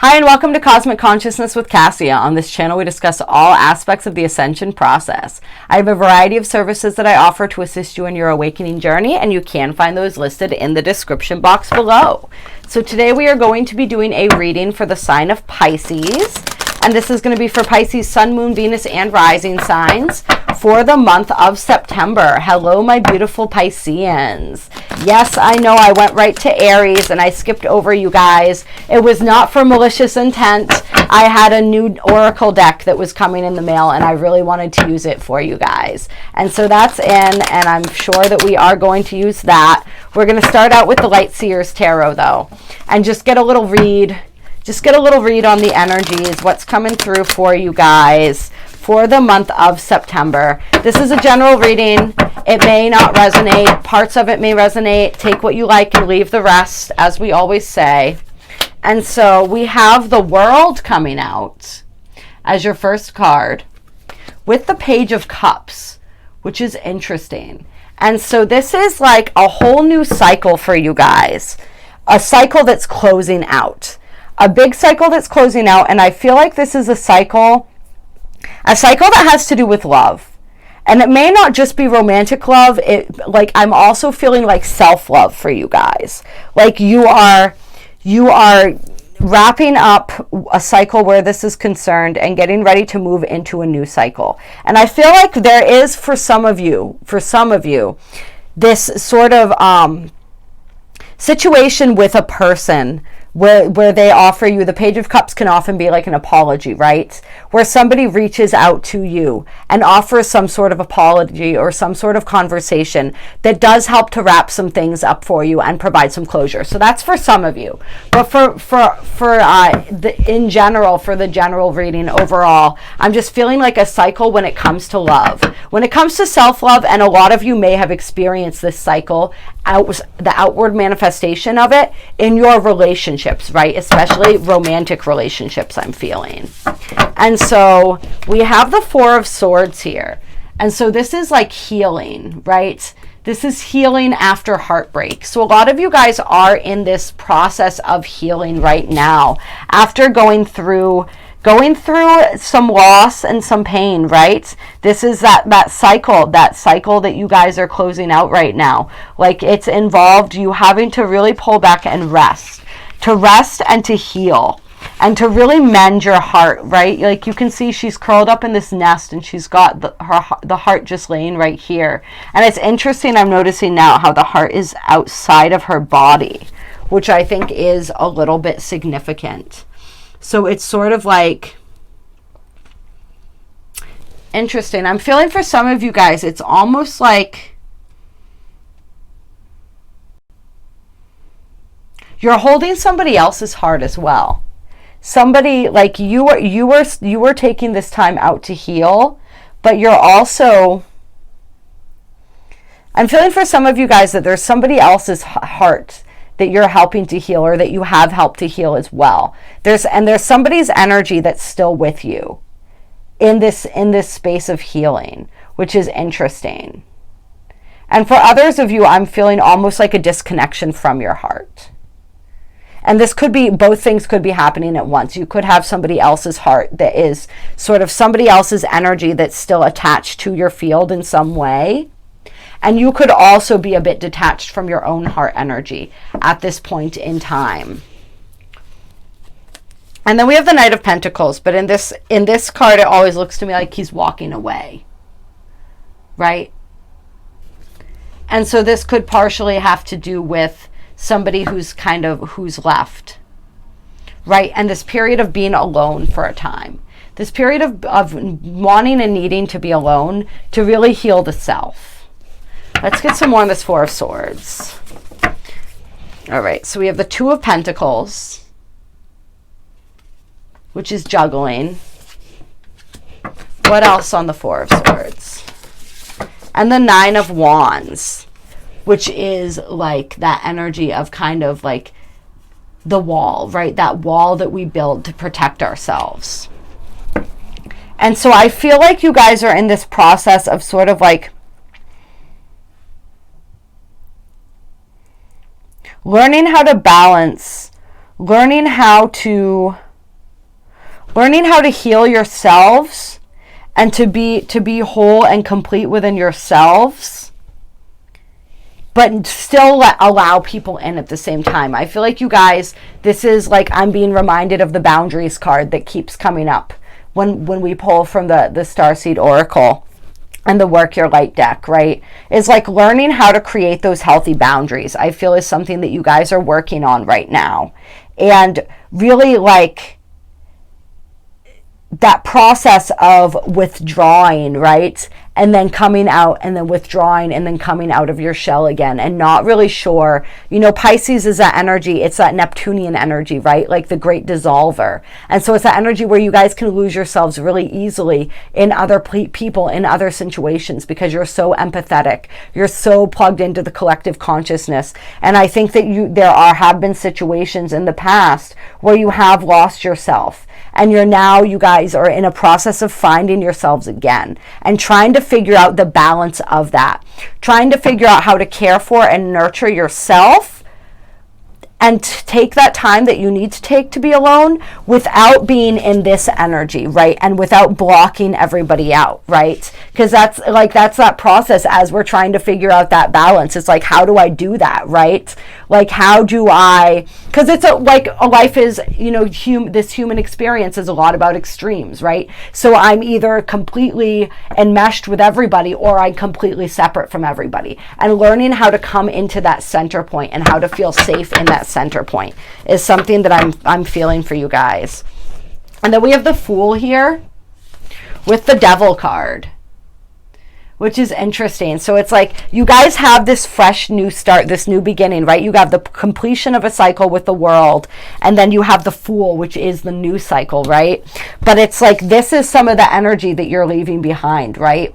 Hi and welcome to Cosmic Consciousness with Cassia. On this channel we discuss all aspects of the Ascension process. I have a variety of services that I offer to assist you in your awakening journey, and you can find those listed in the description box below. So today we are going to be doing a reading for the sign of Pisces, and this is going to be for Pisces Sun, Moon, Venus, and Rising signs for the month of September. Hello, my beautiful Pisceans. Yes, I know I went right to Aries and I skipped over you guys. It was not for malicious intent. I had a new oracle deck that was coming in the mail and I really wanted to use it for you guys. And so that's in, and I'm sure that we are going to use that. We're going to start out with the Light Seers Tarot though, and just get a little read. Just get a little read on the energies, what's coming through for you guys for the month of September. This is a general reading. It may not resonate. Parts of it may resonate. Take what you like and leave the rest, as we always say. And so we have the World coming out as your first card with the Page of Cups, which is interesting. And so this is like a whole new cycle for you guys. A cycle that's closing out. A big cycle that's closing out, and I feel like this is a cycle that has to do with love. And it may not just be romantic love. Like I'm also feeling like self-love for you guys. Like you are wrapping up a cycle where this is concerned and getting ready to move into a new cycle. And I feel like there is for some of you, this sort of situation with a person where they offer you, the Page of Cups can often be like an apology, right? Where somebody reaches out to you and offers some sort of apology or some sort of conversation that does help to wrap some things up for you and provide some closure. So that's for some of you. But in general, for the general reading overall, I'm just feeling like a cycle when it comes to love. When it comes to self-love, and a lot of you may have experienced this cycle, the outward manifestation of it in your relationships, right? Especially romantic relationships, I'm feeling. And so we have the Four of Swords here. And so this is like healing, right? This is healing after heartbreak. So a lot of you guys are in this process of healing right now after going through some loss and some pain, right? This is that cycle that you guys are closing out right now. Like it's involved you having to really pull back and rest and to heal and to really mend your heart, right? Like you can see she's curled up in this nest and she's got the heart just laying right here. And it's interesting, I'm noticing now how the heart is outside of her body, which I think is a little bit significant. So it's sort of like interesting. I'm feeling for some of you guys, it's almost like you're holding somebody else's heart as well. Somebody like you were taking this time out to heal, but you're also, I'm feeling for some of you guys that there's somebody else's heart that you're helping to heal, or that you have helped to heal as well. There's somebody's energy that's still with you in this space of healing, which is interesting. And for others of you, I'm feeling almost like a disconnection from your heart. And this could be, both things could be happening at once. You could have somebody else's heart that is sort of somebody else's energy that's still attached to your field in some way. And you could also be a bit detached from your own heart energy at this point in time. And then we have the Knight of Pentacles, but in this card, it always looks to me like he's walking away, right? And so this could partially have to do with somebody who's left, right? And this period of being alone for a time. This period of wanting and needing to be alone to really heal the self. Let's get some more on this Four of Swords. All right, so we have the Two of Pentacles, which is juggling. What else on the Four of Swords? And the Nine of Wands, which is like that energy of kind of like the wall, right? That wall that we build to protect ourselves. And so I feel like you guys are in this process of sort of like learning how to balance, learning how to learning how to heal yourselves and to be whole and complete within yourselves, but still allow people in at the same time. I feel like you guys, this is like, I'm being reminded of the boundaries card that keeps coming up when we pull from the Starseed Oracle and the Work Your Light deck, right? Is like learning how to create those healthy boundaries, I feel, is something that you guys are working on right now. And really, like, that process of withdrawing, right? And then coming out, and then withdrawing, and then coming out of your shell again, and not really sure. You know, Pisces is that energy, it's that Neptunian energy, right? Like the great dissolver. And so it's that energy where you guys can lose yourselves really easily in other people, in other situations, because you're so empathetic. You're so plugged into the collective consciousness. And I think that have been situations in the past where you have lost yourself. And you guys are in a process of finding yourselves again and trying to figure out the balance of that. Trying to figure out how to care for and nurture yourself and take that time that you need to take to be alone without being in this energy, right? And without blocking everybody out, right? Because that's that process as we're trying to figure out that balance. It's like, how do I do that, right? Like, how do I, because it's a life is, you know, this human experience is a lot about extremes, right? So I'm either completely enmeshed with everybody or I'm completely separate from everybody. And learning how to come into that center point and how to feel safe in that center point is something that I'm feeling for you guys. And then we have the Fool here with the Devil card, which is interesting. So it's like you guys have this fresh new start, this new beginning, right? You have the completion of a cycle with the World, and then you have the Fool, which is the new cycle, right? But it's like, this is some of the energy that you're leaving behind, right?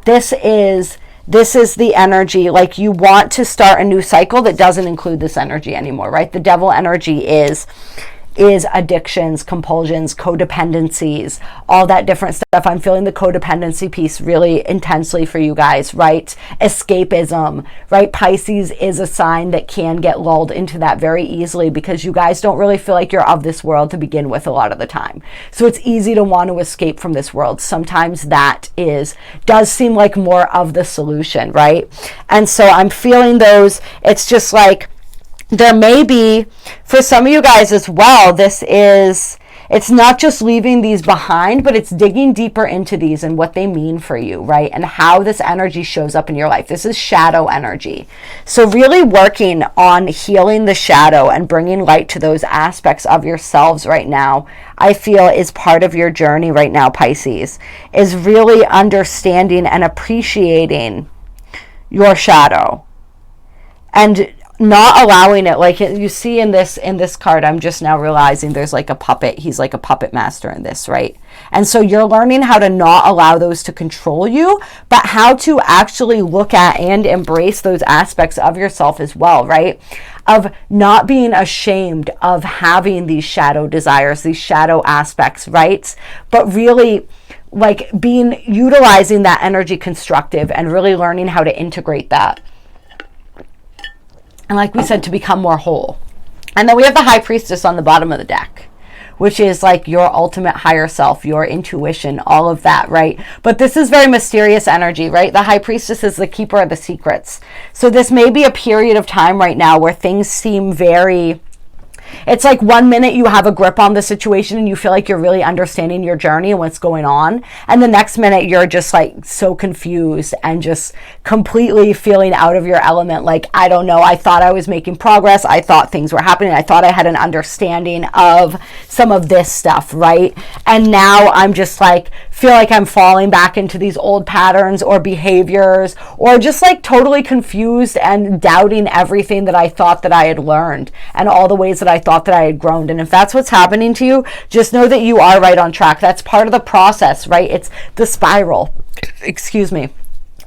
This is the energy, like you want to start a new cycle that doesn't include this energy anymore, right? The Devil energy is addictions, compulsions, codependencies, all that different stuff. I'm feeling the codependency piece really intensely for you guys, right? Escapism, right? Pisces is a sign that can get lulled into that very easily because you guys don't really feel like you're of this world to begin with a lot of the time. So it's easy to want to escape from this world. Sometimes that does seem like more of the solution, right? And so I'm feeling those, it's just like, there may be, for some of you guys as well, it's not just leaving these behind, but it's digging deeper into these and what they mean for you, right? And how this energy shows up in your life. This is shadow energy. So really working on healing the shadow and bringing light to those aspects of yourselves right now, I feel is part of your journey right now, Pisces, is really understanding and appreciating your shadow. And not allowing it, like you see in this card, I'm just now realizing there's like a puppet. He's like a puppet master in this, right? And so you're learning how to not allow those to control you, but how to actually look at and embrace those aspects of yourself as well, right? Of not being ashamed of having these shadow desires, these shadow aspects, right? But really like utilizing that energy constructive and really learning how to integrate that. And like we said, to become more whole. And then we have the High Priestess on the bottom of the deck, which is like your ultimate higher self, your intuition, all of that, right? But this is very mysterious energy, right? The High Priestess is the keeper of the secrets. So this may be a period of time right now where things seem very... It's like 1 minute you have a grip on the situation and you feel like you're really understanding your journey and what's going on. And the next minute you're just like so confused and just completely feeling out of your element. Like, I don't know, I thought I was making progress. I thought things were happening. I thought I had an understanding of some of this stuff, right? And now I'm just like, feel like I'm falling back into these old patterns or behaviors, or just like totally confused and doubting everything that I thought that I had learned and all the ways that I thought that I had grown. And if that's what's happening to you, just know that you are right on track. That's part of the process, right? It's the spiral, excuse me.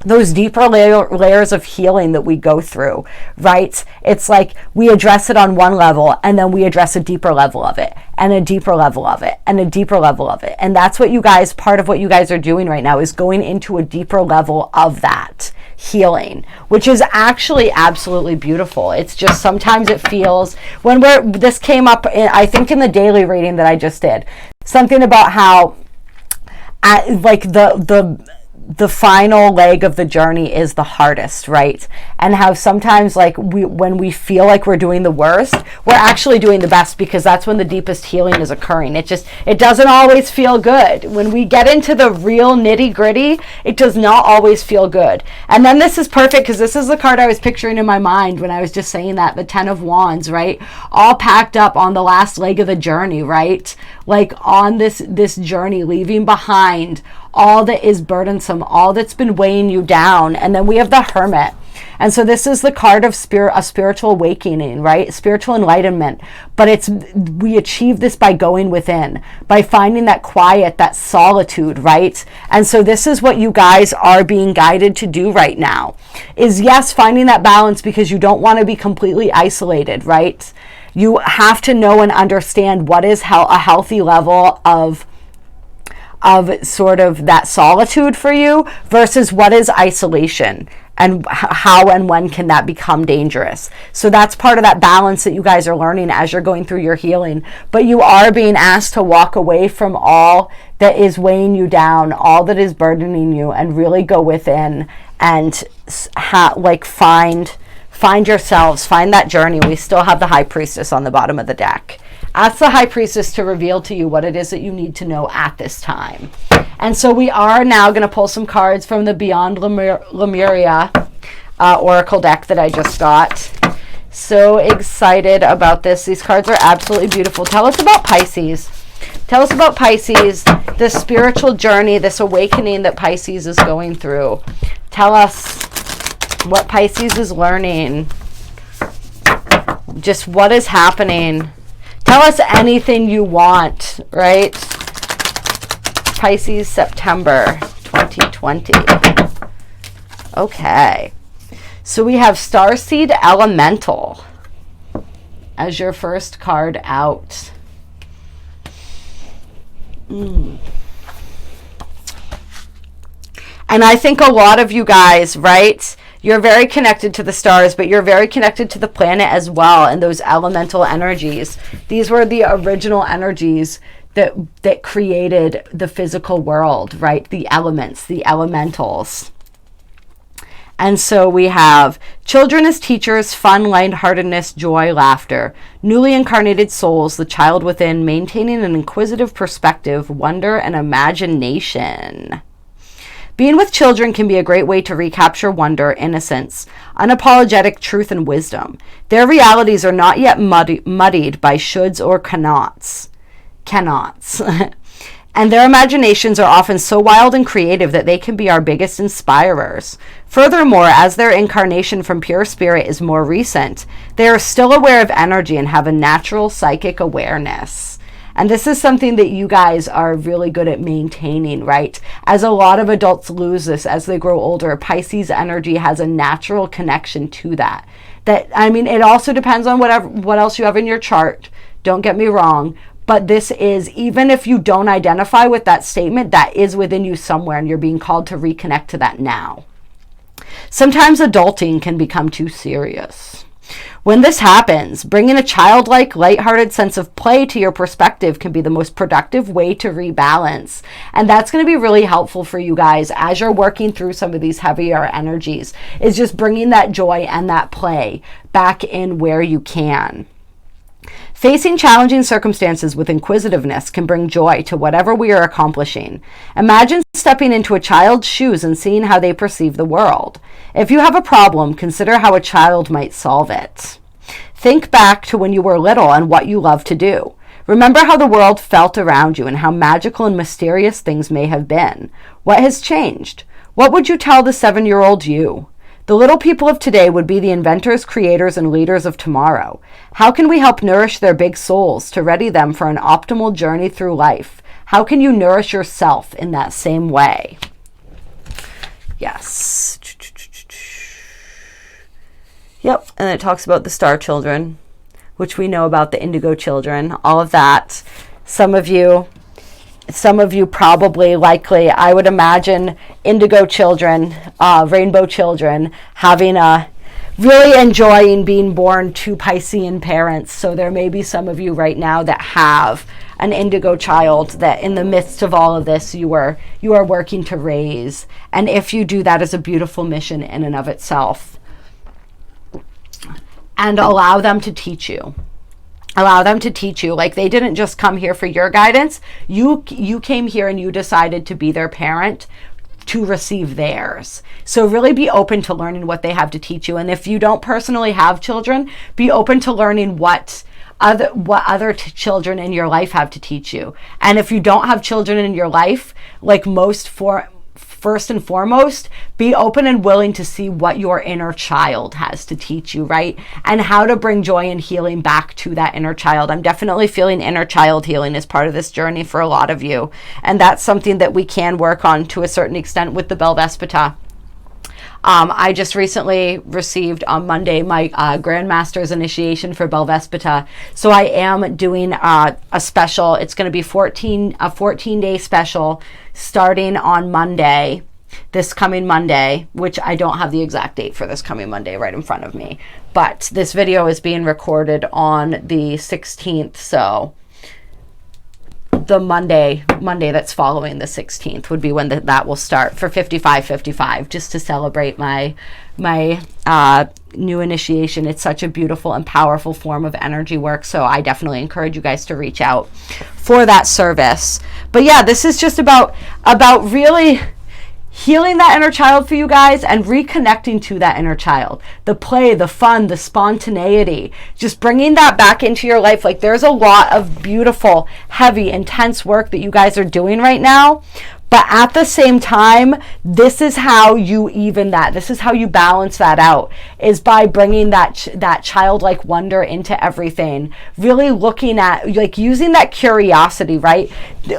Those deeper layers of healing that we go through, right? It's like we address it on one level and then we address a deeper level of it and a deeper level of it and a deeper level of it. And that's what you guys, part of what you guys are doing right now is going into a deeper level of that healing, which is actually absolutely beautiful. It's just sometimes it feels, when this came up I think in the daily reading that I just did, something about how like the final leg of the journey is the hardest, right? And how sometimes, like, when we feel like we're doing the worst, we're actually doing the best, because that's when the deepest healing is occurring. It doesn't always feel good. When we get into the real nitty gritty, it does not always feel good. And then this is perfect, because this is the card I was picturing in my mind when I was just saying that, the 10 of Wands, right? All packed up on the last leg of the journey, right? Like on this journey, leaving behind all that is burdensome, all that's been weighing you down. And then we have the Hermit. And so this is the card of a spiritual awakening, right? Spiritual enlightenment. But we achieve this by going within, by finding that quiet, that solitude, right? And so this is what you guys are being guided to do right now, is yes, finding that balance, because you don't want to be completely isolated, right? You have to know and understand what is a healthy level of sort of that solitude for you versus what is isolation, and how and when can that become dangerous. So that's part of that balance that you guys are learning as you're going through your healing. But you are being asked to walk away from all that is weighing you down, all that is burdening you, and really go within and find yourselves, find that journey. We still have the High Priestess on the bottom of the deck. Ask the High Priestess to reveal to you what it is that you need to know at this time. And so we are now going to pull some cards from the Beyond Lemuria Oracle deck that I just got. So excited about this. These cards are absolutely beautiful. Tell us about Pisces. Tell us about Pisces, the spiritual journey, this awakening that Pisces is going through. Tell us what Pisces is learning. Just what is happening. Tell us anything you want, right? Pisces, September 2020. Okay. So we have Starseed Elemental as your first card out. And I think a lot of you guys, right? You're very connected to the stars, but you're very connected to the planet as well, and those elemental energies. These were the original energies that created the physical world, right? The elements, the elementals. And so we have children as teachers, fun, lightheartedness, joy, laughter. Newly incarnated souls, the child within, maintaining an inquisitive perspective, wonder, and imagination. Being with children can be a great way to recapture wonder, innocence, unapologetic truth, and wisdom. Their realities are not yet muddied by shoulds or cannots. And their imaginations are often so wild and creative that they can be our biggest inspirers. Furthermore, as their incarnation from pure spirit is more recent, they are still aware of energy and have a natural psychic awareness. And this is something that you guys are really good at maintaining, right? As a lot of adults lose this as they grow older, Pisces energy has a natural connection to that. I mean, it also depends on what else you have in your chart. Don't get me wrong. But this is, even if you don't identify with that statement, that is within you somewhere, and you're being called to reconnect to that now. Sometimes adulting can become too serious. When this happens, bringing a childlike, lighthearted sense of play to your perspective can be the most productive way to rebalance. And that's going to be really helpful for you guys as you're working through some of these heavier energies, is just bringing that joy and that play back in where you can. Facing challenging circumstances with inquisitiveness can bring joy to whatever we are accomplishing. Imagine stepping into a child's shoes and seeing how they perceive the world. If you have a problem, consider how a child might solve it. Think back to when you were little and what you loved to do. Remember how the world felt around you and how magical and mysterious things may have been. What has changed? What would you tell the 7-year-old you? The little people of today would be the inventors, creators, and leaders of tomorrow. How can we help nourish their big souls to ready them for an optimal journey through life? How can you nourish yourself in that same way? Yes. Yep, and it talks about the star children, which we know about, the indigo children, all of that. Some of you probably, likely, I would imagine, indigo children, rainbow children, really enjoying being born to Piscean parents. So there may be some of you right now that have an indigo child that in the midst of all of this you are working to raise. And if you do, that is a beautiful mission in and of itself. And allow them to teach you. Allow them to teach you. Like, they didn't just come here for your guidance. You came here and you decided to be their parent to receive theirs. So really be open to learning what they have to teach you. And if you don't personally have children, be open to learning what other children in your life have to teach you. And if you don't have children in your life, like first and foremost, be open and willing to see what your inner child has to teach you, right? And how to bring joy and healing back to that inner child. I'm definitely feeling inner child healing as part of this journey for a lot of you. And that's something that we can work on to a certain extent with the Belvaspata. I just recently received on Monday my Grandmaster's initiation for Belvaspata. So I am doing a special. It's going to be a 14-day special starting on Monday, this coming Monday, which I don't have the exact date for this coming Monday right in front of me. But this video is being recorded on the 16th, so the Monday that's following the 16th would be when that will start for 5555, just to celebrate my new initiation. It's such a beautiful and powerful form of energy work, so I definitely encourage you guys to reach out for that service. But yeah, this is just about really healing that inner child for you guys and reconnecting to that inner child. The play, the fun, the spontaneity, just bringing that back into your life. Like, there's a lot of beautiful, heavy, intense work that you guys are doing right now. But at the same time, this is how you even that. This is how you balance that out, is by bringing that childlike wonder into everything. Really looking at, like, using that curiosity, right?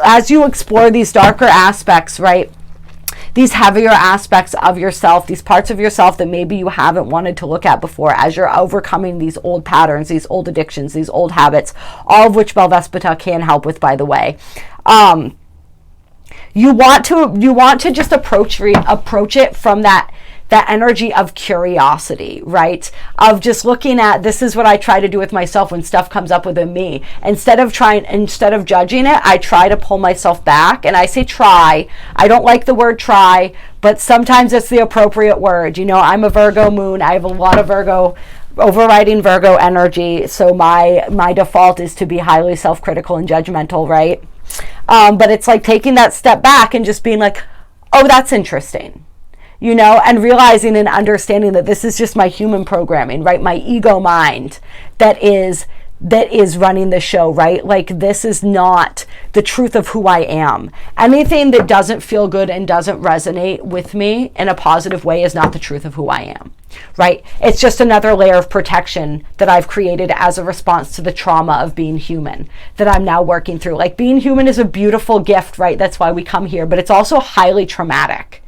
As you explore these darker aspects, right? These heavier aspects of yourself, these parts of yourself that maybe you haven't wanted to look at before, as you're overcoming these old patterns, these old addictions, these old habits, all of which Belvaspata can help with, by the way. You want to just approach it from that energy of curiosity, right? Of just looking at, this is what I try to do with myself when stuff comes up within me. Instead of judging it, I try to pull myself back. And I say try. I don't like the word try, but sometimes it's the appropriate word. You know, I'm a Virgo moon. I have a lot of overriding Virgo energy. So my default is to be highly self-critical and judgmental, right? But it's like taking that step back and just being like, oh, that's interesting. You know, and realizing and understanding that this is just my human programming, right? My ego mind that is running the show, right? Like, this is not the truth of who I am. Anything that doesn't feel good and doesn't resonate with me in a positive way is not the truth of who I am, right? It's just another layer of protection that I've created as a response to the trauma of being human that I'm now working through. Like, being human is a beautiful gift, right? That's why we come here, but it's also highly traumatic,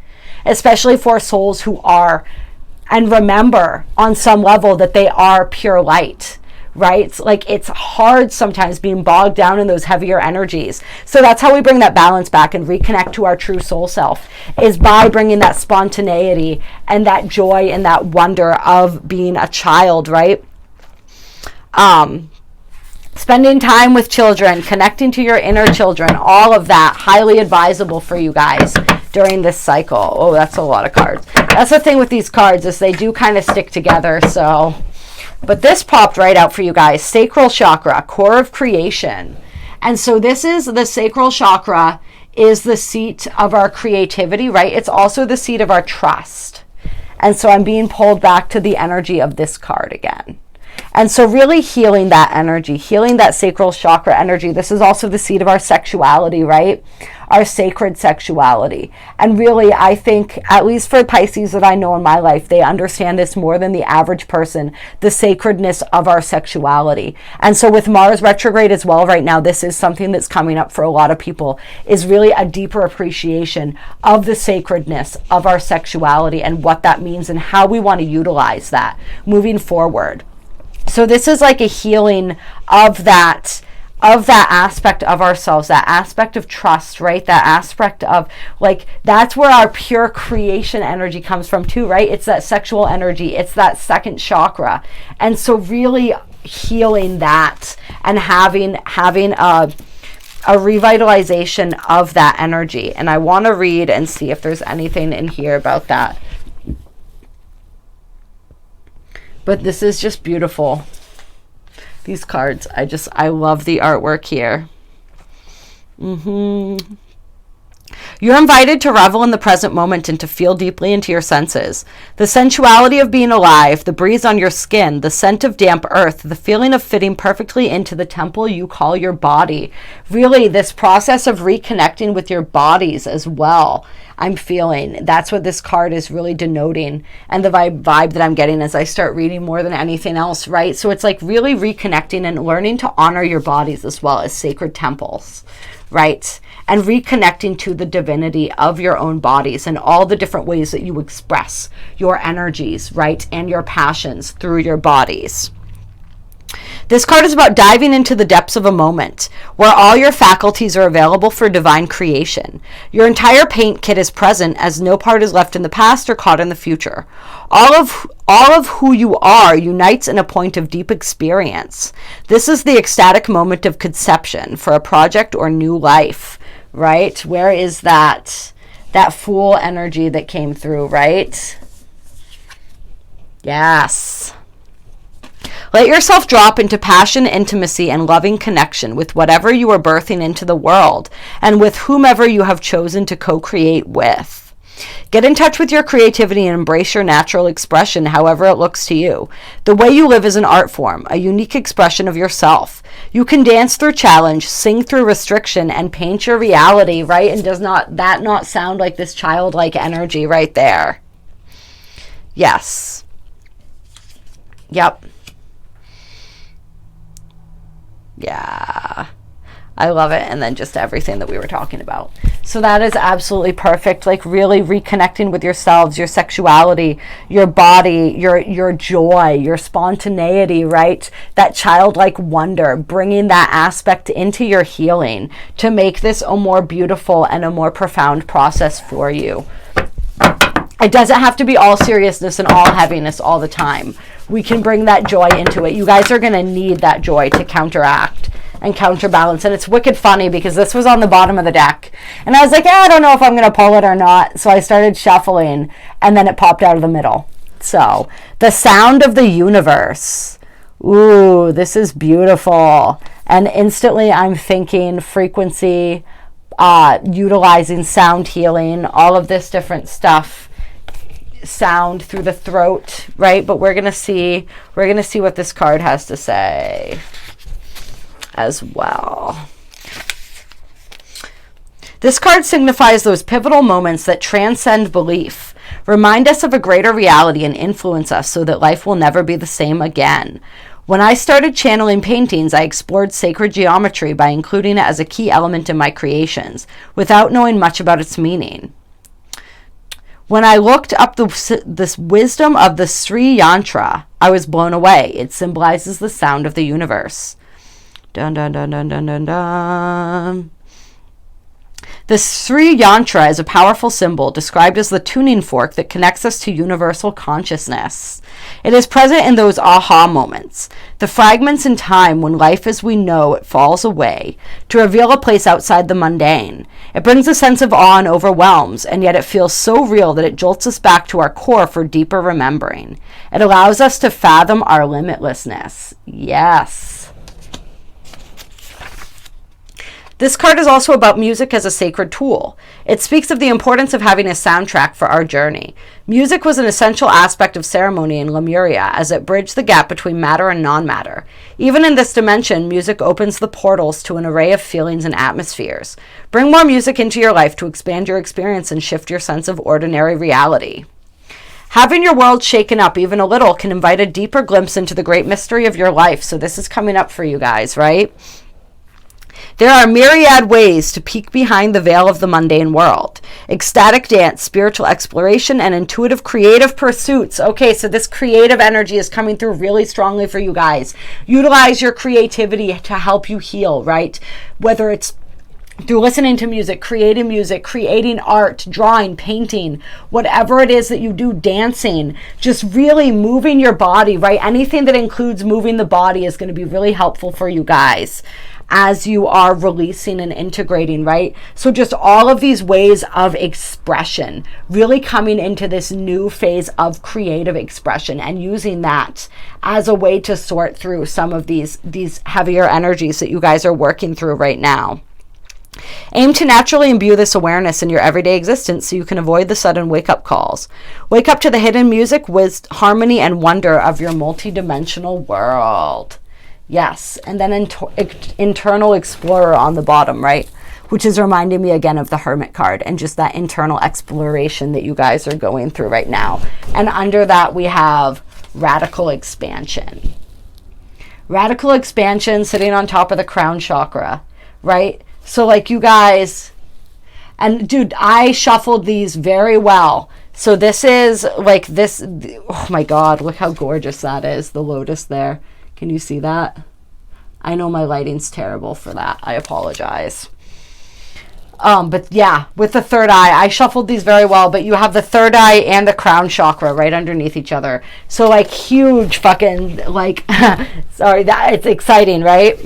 especially for souls who are, and remember on some level that they are pure light, right? Like, it's hard sometimes being bogged down in those heavier energies. So that's how we bring that balance back and reconnect to our true soul self, is by bringing that spontaneity and that joy and that wonder of being a child, right? Spending time with children, connecting to your inner children, all of that, highly advisable for you guys during this cycle. Oh, that's a lot of cards. That's the thing with these cards, is they do kind of stick together. So, but this popped right out for you guys. Sacral chakra, core of creation. And so this is the sacral chakra, is the seat of our creativity, right? It's also the seat of our trust. And so I'm being pulled back to the energy of this card again. And so really healing that energy, healing that sacral chakra energy. This is also the seat of our sexuality, right? Our sacred sexuality. And really, I think, at least for Pisces that I know in my life, they understand this more than the average person, the sacredness of our sexuality. And so with Mars retrograde as well right now, this is something that's coming up for a lot of people, is really a deeper appreciation of the sacredness of our sexuality and what that means and how we want to utilize that moving forward. So this is like a healing of that of that aspect of ourselves, that aspect of trust, right? That aspect of, like, that's where our pure creation energy comes from too, right? It's that sexual energy. It's that second chakra. And so really healing that and having a revitalization of that energy. And I want to read and see if there's anything in here about that. But this is just beautiful. These cards, I love the artwork here. You're invited to revel in the present moment and to feel deeply into your senses. The sensuality of being alive, the breeze on your skin, the scent of damp earth, the feeling of fitting perfectly into the temple you call your body. Really, this process of reconnecting with your bodies as well, I'm feeling. That's what this card is really denoting. And the vibe that I'm getting as I start reading more than anything else, right? So it's like really reconnecting and learning to honor your bodies as well as sacred temples, right? And reconnecting to the divinity of your own bodies and all the different ways that you express your energies, right? And your passions through your bodies. This card is about diving into the depths of a moment where all your faculties are available for divine creation. Your entire paint kit is present as no part is left in the past or caught in the future. All of who you are unites in a point of deep experience. This is the ecstatic moment of conception for a project or new life, right? Where is that Fool energy that came through, right? Yes. Let yourself drop into passion, intimacy, and loving connection with whatever you are birthing into the world and with whomever you have chosen to co-create with. Get in touch with your creativity and embrace your natural expression, however it looks to you. The way you live is an art form, a unique expression of yourself. You can dance through challenge, sing through restriction, and paint your reality, right? And does not that not sound like this childlike energy right there? Yes. Yep. Yeah, I love it. And then just everything that we were talking about. So that is absolutely perfect. Like really reconnecting with yourselves, your sexuality, your body, your joy, your spontaneity, right? That childlike wonder, bringing that aspect into your healing to make this a more beautiful and a more profound process for you. It doesn't have to be all seriousness and all heaviness all the time. We can bring that joy into it. You guys are going to need that joy to counteract and counterbalance. And it's wicked funny because this was on the bottom of the deck. And I was like, I don't know if I'm going to pull it or not. So I started shuffling and then it popped out of the middle. So the sound of the universe. Ooh, this is beautiful. And instantly I'm thinking frequency, utilizing sound healing, all of this different stuff. Sound through the throat, right? But we're gonna see what this card has to say as well. This card signifies those pivotal moments that transcend belief, remind us of a greater reality, and influence us so that life will never be the same again. When I started channeling paintings, I explored sacred geometry by including it as a key element in my creations, without knowing much about its meaning. When I looked up this wisdom of the Sri Yantra, I was blown away. It symbolizes the sound of the universe. Dun, dun, dun, dun, dun, dun, dun. The Sri Yantra is a powerful symbol described as the tuning fork that connects us to universal consciousness. It is present in those aha moments, the fragments in time when life as we know it falls away, to reveal a place outside the mundane. It brings a sense of awe and overwhelms, and yet it feels so real that it jolts us back to our core for deeper remembering. It allows us to fathom our limitlessness. Yes. This card is also about music as a sacred tool. It speaks of the importance of having a soundtrack for our journey. Music was an essential aspect of ceremony in Lemuria as it bridged the gap between matter and non-matter. Even in this dimension, music opens the portals to an array of feelings and atmospheres. Bring more music into your life to expand your experience and shift your sense of ordinary reality. Having your world shaken up even a little can invite a deeper glimpse into the great mystery of your life. So this is coming up for you guys, right? There are myriad ways to peek behind the veil of the mundane world. Ecstatic dance, spiritual exploration, and intuitive creative pursuits. Okay, so this creative energy is coming through really strongly for you guys. Utilize your creativity to help you heal, right? Whether it's through listening to music, creating art, drawing, painting, whatever it is that you do, dancing, just really moving your body, right? Anything that includes moving the body is going to be really helpful for you guys as you are releasing and integrating, right? So just all of these ways of expression, really coming into this new phase of creative expression and using that as a way to sort through some of these heavier energies that you guys are working through right now. Aim to naturally imbue this awareness in your everyday existence so you can avoid the sudden wake-up calls. Wake up to the hidden music, wisdom, harmony, and wonder of your multidimensional world. Yes, and then internal explorer on the bottom, right? Which is reminding me again of the Hermit card and just that internal exploration that you guys are going through right now. And under that we have radical expansion. Radical expansion sitting on top of the crown chakra, right? So like you guys, and dude, I shuffled these very well. So this is like this, oh my God, look how gorgeous that is, the lotus there. Can you see that? I know my lighting's terrible for that. I apologize. But yeah, with the third eye, I shuffled these very well, but you have the third eye and the crown chakra right underneath each other. So like huge fucking, like, sorry, that it's exciting, right?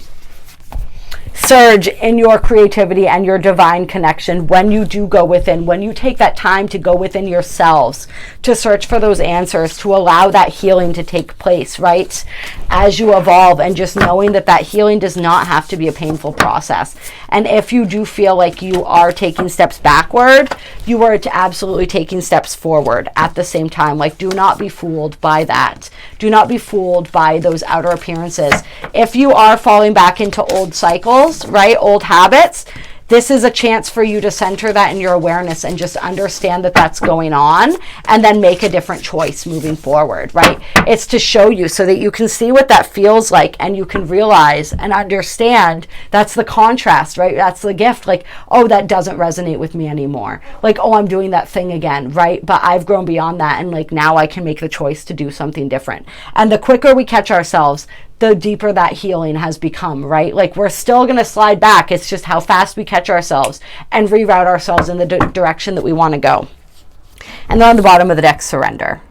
Surge in your creativity and your divine connection when you do go within, when you take that time to go within yourselves to search for those answers, to allow that healing to take place, right? As you evolve, and just knowing that that healing does not have to be a painful process. And if you do feel like you are taking steps backward, you are absolutely taking steps forward at the same time. Like, do not be fooled by that. Do not be fooled by those outer appearances. If you are falling back into old cycles, right, old habits, this is a chance for you to center that in your awareness and just understand that that's going on, and then make a different choice moving forward, right? It's to show you so that you can see what that feels like, and you can realize and understand that's the contrast, right? That's the gift. Like, oh, that doesn't resonate with me anymore. Like, oh, I'm doing that thing again, right? But I've grown beyond that, and like now I can make the choice to do something different. And the quicker we catch ourselves, the deeper that healing has become, right? Like, we're still going to slide back. It's just how fast we catch ourselves and reroute ourselves in the direction that we want to go. And then on the bottom of the deck, surrender,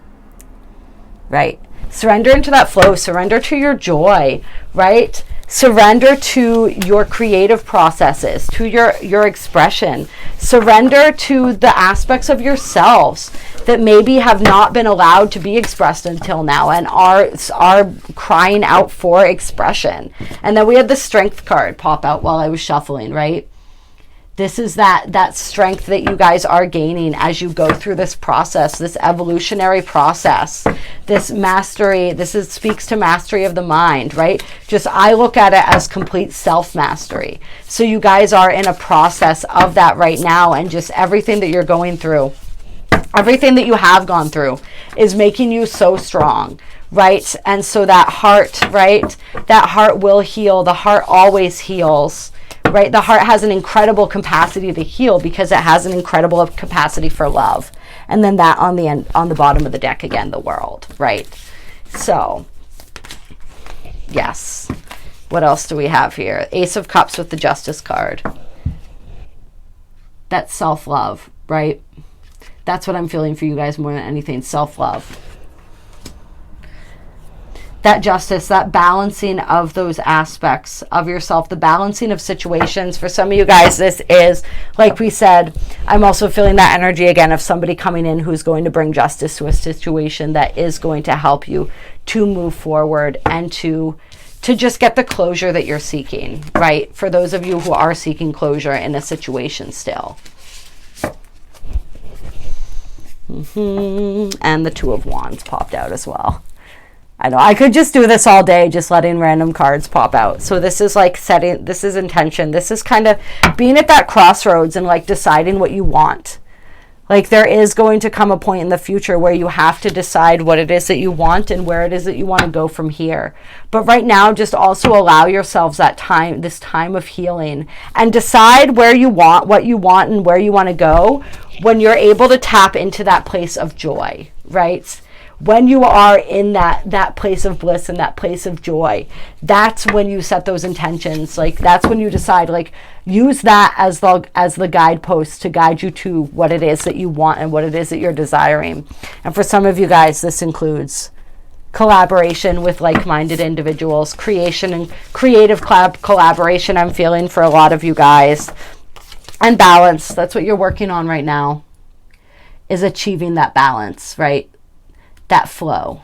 right? Surrender into that flow. Surrender to your joy, right? Surrender to your creative processes, to your expression. Surrender to the aspects of yourselves that maybe have not been allowed to be expressed until now and are crying out for expression. And then we had the strength card pop out while I was shuffling, right? This is that strength that you guys are gaining as you go through this process, this evolutionary process, this mastery. Speaks to mastery of the mind, right? Just, I look at it as complete self-mastery. So you guys are in a process of that right now, and just everything that you're going through, everything that you have gone through is making you so strong, right? And so that heart, right? That heart will heal. The heart always heals. Right? The heart has an incredible capacity to heal because it has an incredible capacity for love. And then that on the end, on the bottom of the deck again, the world, right? So, yes. What else do we have here? Ace of Cups with the Justice card. That's self-love, right? That's what I'm feeling for you guys more than anything, self-love. That justice, that balancing of those aspects of yourself, the balancing of situations. For some of you guys, this is, like we said, I'm also feeling that energy again of somebody coming in who's going to bring justice to a situation that is going to help you to move forward and to just get the closure that you're seeking, right? For those of you who are seeking closure in a situation still. And the Two of Wands popped out as well. I know I could just do this all day, just letting random cards pop out. So this is like setting, this is intention. This is kind of being at that crossroads and like deciding what you want, Like, there is going to come a point in the future where you have to decide what it is that you want and where it is that you want to go from here. But right now, just also allow yourselves that time, this time of healing, and decide where you want, what you want, and where you want to go when you're able to tap into that place of joy, right? When you are in that place of bliss and that place of joy, that's when you set those intentions. Like, that's when you decide, like, use that as the guidepost to guide you to what it is that you want and what it is that you're desiring. And for some of you guys, this includes collaboration with like-minded individuals, creation and creative collaboration. I'm feeling for a lot of you guys, and balance. That's what you're working on right now, is achieving that balance, right? That flow.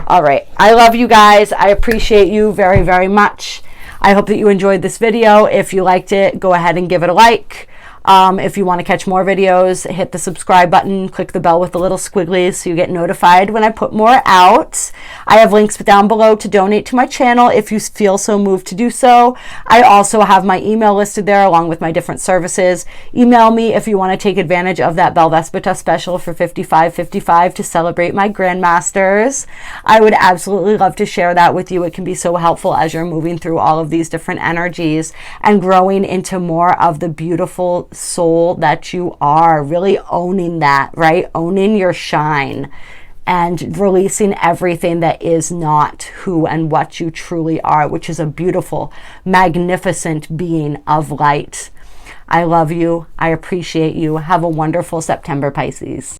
All right. I love you guys. I appreciate you very, very much. I hope that you enjoyed this video. If you liked it, go ahead and give it a like. If you want to catch more videos, hit the subscribe button, click the bell with the little squigglies so you get notified when I put more out. I have links down below to donate to my channel if you feel so moved to do so. I also have my email listed there along with my different services. Email me if you want to take advantage of that Belvaspata special for $55.55 to celebrate my Grandmasters. I would absolutely love to share that with you. It can be so helpful as you're moving through all of these different energies and growing into more of the beautiful soul that you are, really owning that, right? Owning your shine and releasing everything that is not who and what you truly are, which is a beautiful, magnificent being of light. I love you. I appreciate you. Have a wonderful September, Pisces.